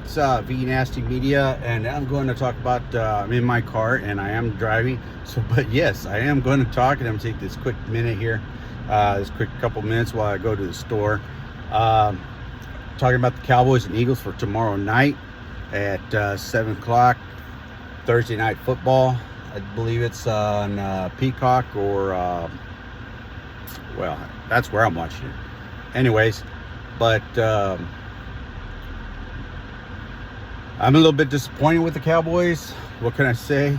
It's V Nasty Media, and I'm going to talk about. I'm in my car and I am driving. So, but yes, I am going to talk, and I'm going to take this quick minute here, this quick couple minutes while I go to the store. Talking about the Cowboys and Eagles for tomorrow night at 7 o'clock, Thursday night football. I believe it's on Peacock or, well, that's where I'm watching it. Anyways, but I'm a little bit disappointed with the Cowboys. What can I say?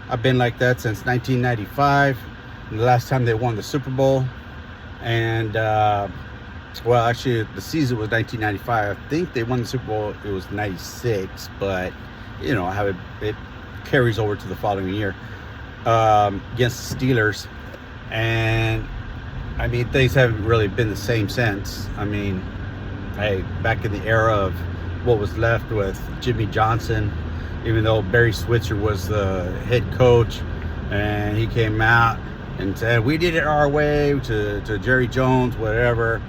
I've been like that since 1995, the last time they won the Super Bowl. And, well, actually, the season was 1995. I think they won the Super Bowl. It was 96, but, you know, how it carries over to the following year against the Steelers. And, I mean, things haven't really been the same since. I mean, hey, back in the era of what was left with Jimmy Johnson, even though Barry Switzer was the head coach, and he came out and said, we did it our way, to Jerry Jones, whatever.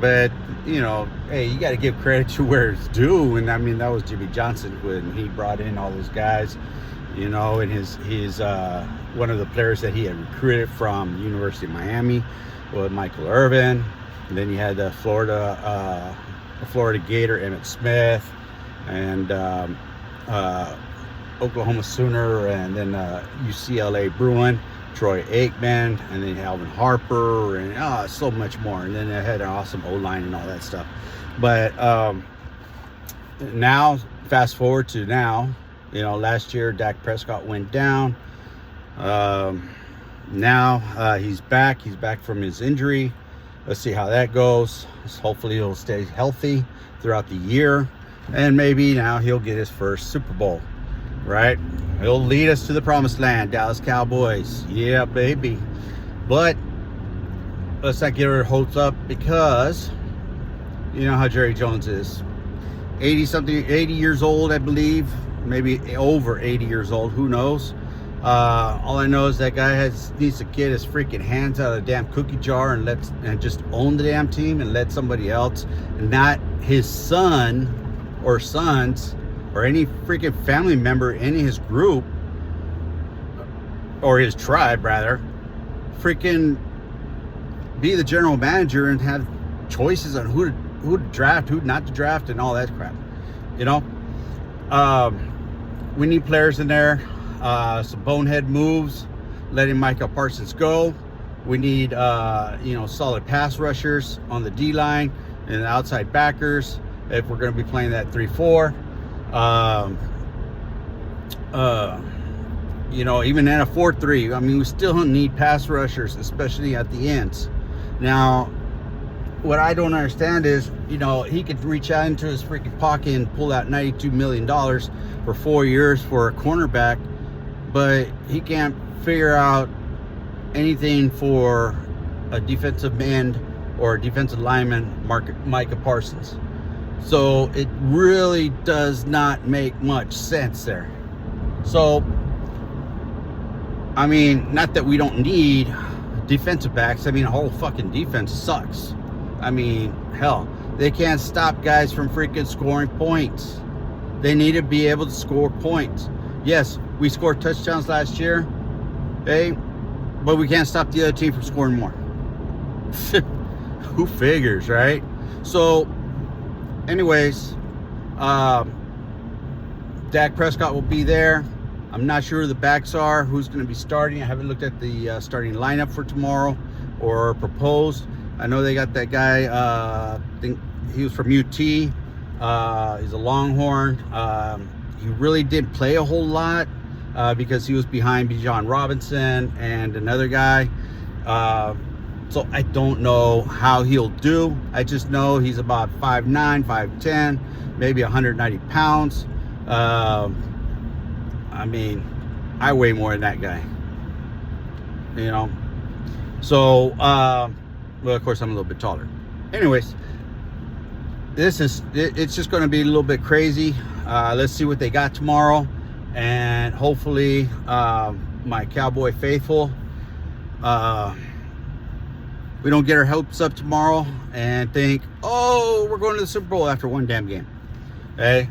But, you know, hey, you got to give credit to where it's due. And I mean, that was Jimmy Johnson when he brought in all those guys, you know, and his one of the players that he had recruited from the University of Miami was Michael Irvin. And then you had the Florida Gator Emmitt Smith, and Oklahoma Sooner, and then UCLA Bruin Troy Aikman, and then Alvin Harper, and so much more. And then they had an awesome O-line and all that stuff. But now, fast forward to now, you know, last year Dak Prescott went down. Now he's back. He's back from his injury. Let's see how that goes. Hopefully he'll stay healthy throughout the year, and maybe now he'll get his first Super Bowl, right? He'll lead us to the promised land, Dallas Cowboys. Yeah, baby. But let's not get our hopes up, because you know how Jerry Jones is. 80 years old, I believe. Maybe over 80 years old. Who knows? All I know is that guy needs to get his freaking hands out of the damn cookie jar and just own the damn team and let somebody else, not his son or sons or any freaking family member in his group, or his tribe rather, freaking be the general manager and have choices on who to draft, who not to draft, and all that crap. You know, we need players in there. Some bonehead moves, letting Micah Parsons go. We need, you know, solid pass rushers on the D-line and the outside backers if we're going to be playing that 3-4. You know, even in a 4-3, I mean, we still need pass rushers, especially at the ends. Now, what I don't understand is, you know, he could reach out into his freaking pocket and pull out $92 million for 4 years for a cornerback, but he can't figure out anything for a defensive end or a defensive lineman, Micah Parsons. So it really does not make much sense there. So, I mean, not that we don't need defensive backs. I mean, the whole fucking defense sucks. I mean, hell, they can't stop guys from freaking scoring points. They need to be able to score points. Yes, we scored touchdowns last year, okay, but we can't stop the other team from scoring more. Who figures, right? So, anyways, Dak Prescott will be there. I'm not sure who the backs are, who's going to be starting. I haven't looked at the starting lineup for tomorrow or proposed. I know they got that guy, I think he was from UT. He's a Longhorn. He really didn't play a whole lot because he was behind Bijan Robinson and another guy. So I don't know how he'll do. I just know he's about 5'9", 5'10", maybe 190 pounds. I mean, I weigh more than that guy, you know. So, well, of course, I'm a little bit taller. Anyways, it's just going to be a little bit crazy. Let's see what they got tomorrow, and hopefully my Cowboy faithful, we don't get our hopes up tomorrow and think, oh, we're going to the Super Bowl after one damn game. Okay,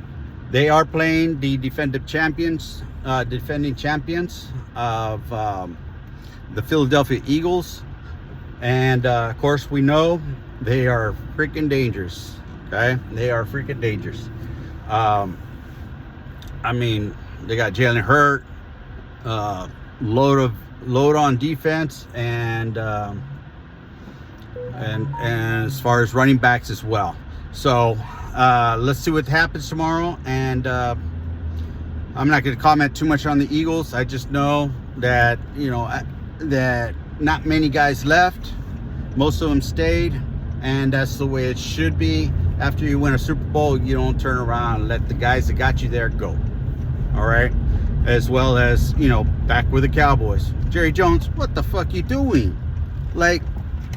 They are playing the defending champions of the Philadelphia Eagles. And of course, we know they are freaking dangerous. Okay, they are freaking dangerous. I mean, they got Jalen Hurt, load on defense, and as far as running backs as well. So let's see what happens tomorrow. And I'm not going to comment too much on the Eagles. I just know that, you know, that not many guys left. Most of them stayed, and that's the way it should be. After you win a Super Bowl, you don't turn around and let the guys that got you there go. All right? As well as, you know, back with the Cowboys. Jerry Jones, what the fuck you doing? Like,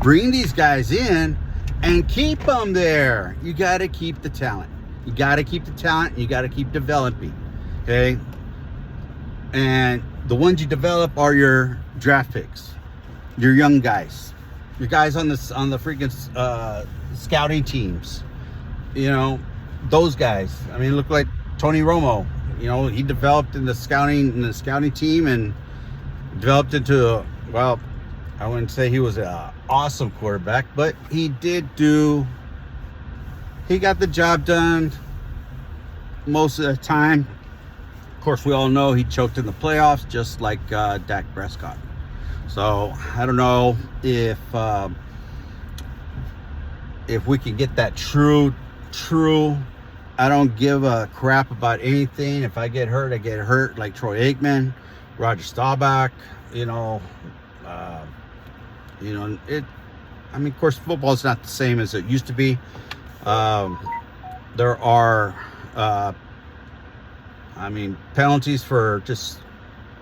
bring these guys in and keep them there. You got to keep the talent. You got to keep the talent, and you got to keep developing. Okay? And the ones you develop are your draft picks, your young guys, your guys on the freaking scouting teams. You know, those guys. I mean, look like Tony Romo. You know, he developed in the scouting team and developed into well, I wouldn't say he was an awesome quarterback, but he got the job done most of the time. Of course, we all know he choked in the playoffs, just like Dak Prescott. So I don't know if we can get that true. I don't give a crap about anything. If I get hurt, I get hurt. Like Troy Aikman, Roger Staubach. You know, it. I mean, of course, football is not the same as it used to be. There are, penalties for just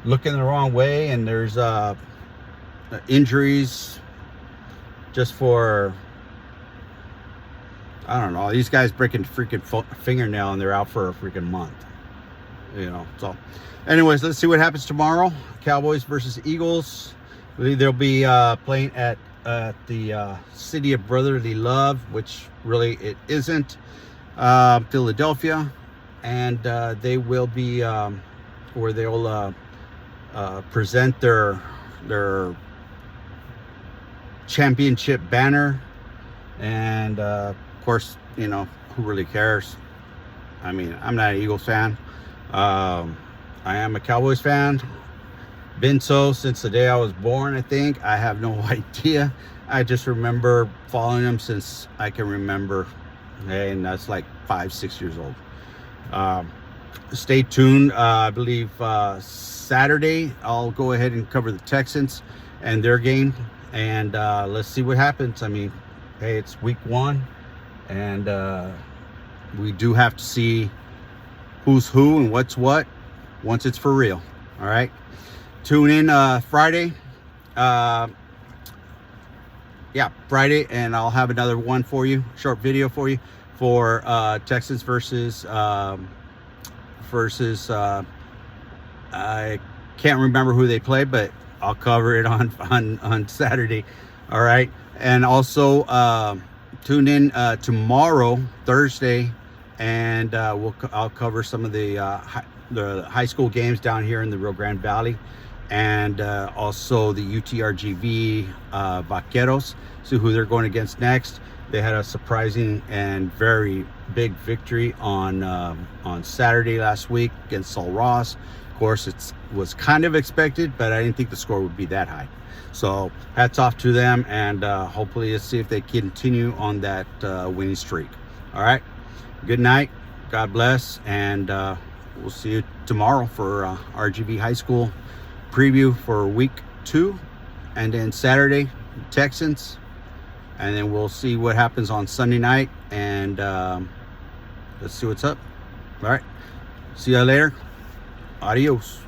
looking the wrong way, and there's injuries just for, I don't know, these guys breaking freaking fingernail and they're out for a freaking month. You know, so anyways, let's see what happens tomorrow. Cowboys versus Eagles. They'll be playing at the city of brotherly love, which really it isn't, Philadelphia. And they will be where they'll present their championship banner. And of course, you know, who really cares? I mean, I'm not an Eagles fan. I am a Cowboys fan. Been so since the day I was born, I think. I have no idea. I just remember following them since I can remember. And that's like 5-6 years old. Stay tuned. I believe Saturday I'll go ahead and cover the Texans and their game. And let's see what happens. I mean, hey, it's week 1. And we do have to see who's who and what's what once it's for real. All right. Tune in Friday. Friday, and I'll have another one for you, short video for you for Texans versus I can't remember who they play, but I'll cover it on Saturday. All right. And also tune in tomorrow, Thursday, and I'll cover some of the high school games down here in the Rio Grande Valley, and also the UTRGV Vaqueros. See who they're going against next. They had a surprising and very big victory on Saturday last week against Sol Ross. Of course, it was kind of expected, but I didn't think the score would be that high. So hats off to them, and hopefully let's see if they continue on that winning streak. All right. Good night. God bless, and we'll see you tomorrow for RGV High School preview for week 2, and then Saturday Texans, and then we'll see what happens on Sunday night, and let's see what's up. All right. See you later. Adios.